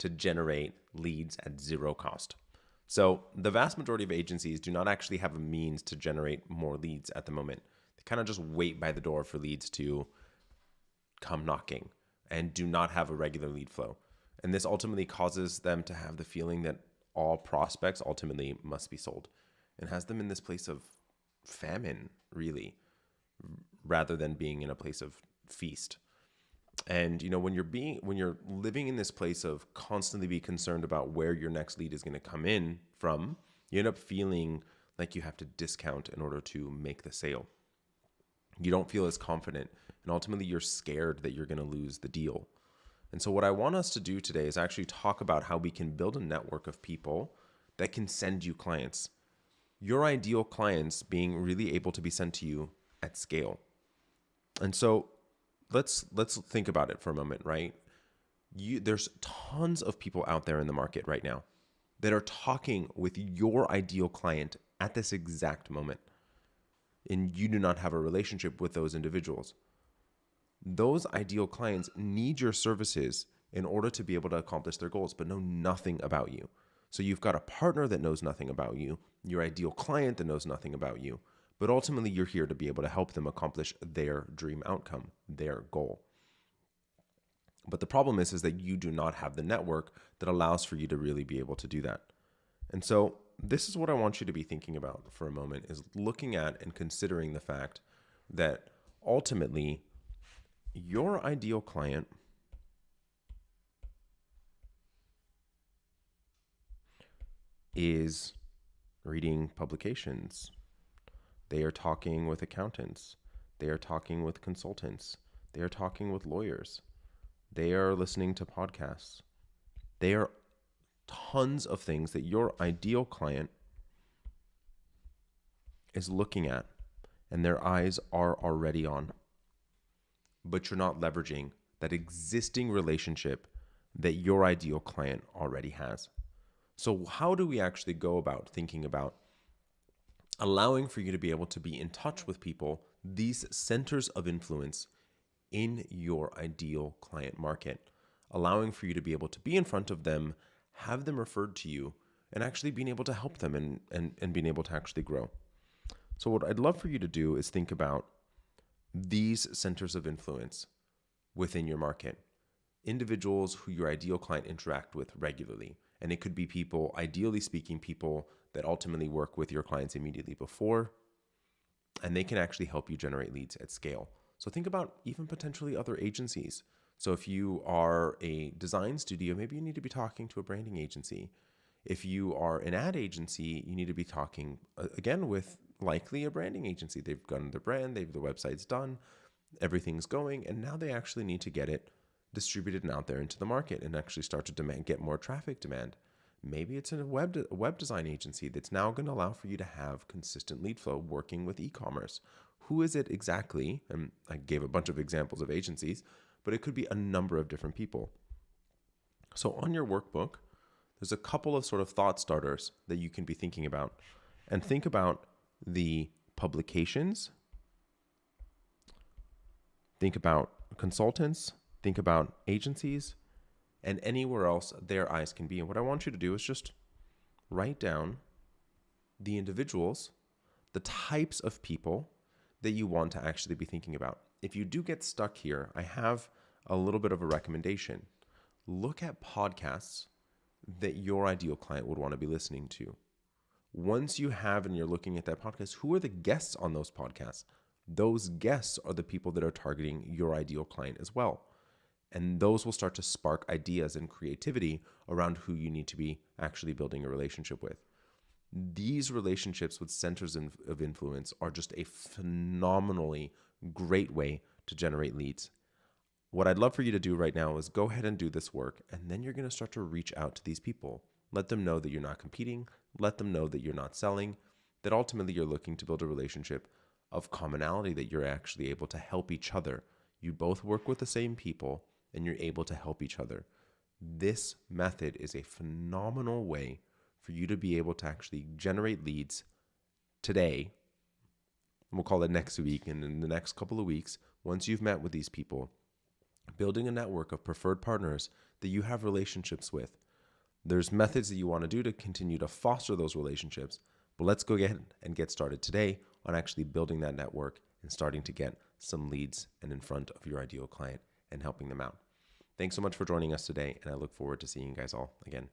to generate leads at zero cost. So the vast majority of agencies do not actually have a means to generate more leads at the moment. They kind of just wait by the door for leads to come knocking and do not have a regular lead flow. And this ultimately causes them to have the feeling that all prospects ultimately must be sold, and has them in this place of famine, really, rather than being in a place of feast. And when you're living in this place of constantly be concerned about where your next lead is going to come in from, you end up feeling like you have to discount in order to make the sale. You don't feel as confident, and ultimately you're scared that you're going to lose the deal. And so what I want us to do today is actually talk about how we can build a network of people that can send you clients. Your ideal clients being really able to be sent to you at scale. And so let's think about it for a moment, right? There's tons of people out there in the market right now that are talking with your ideal client at this exact moment, and you do not have a relationship with those individuals. Those ideal clients need your services in order to be able to accomplish their goals, but know nothing about you. So you've got a partner that knows nothing about you, your ideal client that knows nothing about you, but ultimately you're here to be able to help them accomplish their dream outcome, their goal. But the problem is that you do not have the network that allows for you to really be able to do that. And so this is what I want you to be thinking about for a moment, is looking at and considering the fact that ultimately your ideal client is reading publications. They are talking with accountants. They are talking with consultants. They are talking with lawyers. They are listening to podcasts. They are tons of things that your ideal client is looking at, and their eyes are already on. But you're not leveraging that existing relationship that your ideal client already has. So how do we actually go about thinking about allowing for you to be able to be in touch with people, these centers of influence in your ideal client market, allowing for you to be able to be in front of them, have them referred to you, and actually being able to help them and being able to actually grow. So what I'd love for you to do is think about these centers of influence within your market, individuals who your ideal client interact with regularly. And it could be people, ideally speaking, people that ultimately work with your clients immediately before, and they can actually help you generate leads at scale. So think about even potentially other agencies. So if you are a design studio, maybe you need to be talking to a branding agency. If you are an ad agency, you need to be talking, again, with likely a branding agency. They've gotten their brand, the website's done, everything's going, and now they actually need to get it distributed and out there into the market and actually start to get more traffic demand. Maybe it's a web design agency that's now going to allow for you to have consistent lead flow working with e-commerce. Who is it exactly? And I gave a bunch of examples of agencies, but it could be a number of different people. So on your workbook, there's a couple of sort of thought starters that you can be thinking about. And think about the publications, think about consultants, think about agencies, and anywhere else their eyes can be. And what I want you to do is just write down the individuals, the types of people that you want to actually be thinking about. If you do get stuck here, I have a little bit of a recommendation. Look at podcasts that your ideal client would want to be listening to. Once you have and you're looking at that podcast, who are the guests on those podcasts? Those guests are the people that are targeting your ideal client as well. And those will start to spark ideas and creativity around who you need to be actually building a relationship with. These relationships with centers of influence are just a phenomenally great way to generate leads. What I'd love for you to do right now is go ahead and do this work, and then you're going to start to reach out to these people. Let them know that you're not competing. Let them know that you're not selling, that ultimately you're looking to build a relationship of commonality, that you're actually able to help each other. You both work with the same people, and you're able to help each other. This method is a phenomenal way for you to be able to actually generate leads today. We'll call it next week, and in the next couple of weeks, once you've met with these people, building a network of preferred partners that you have relationships with. There's methods that you want to do to continue to foster those relationships, but let's go ahead and get started today on actually building that network and starting to get some leads and in front of your ideal client and helping them out. Thanks so much for joining us today, and I look forward to seeing you guys all again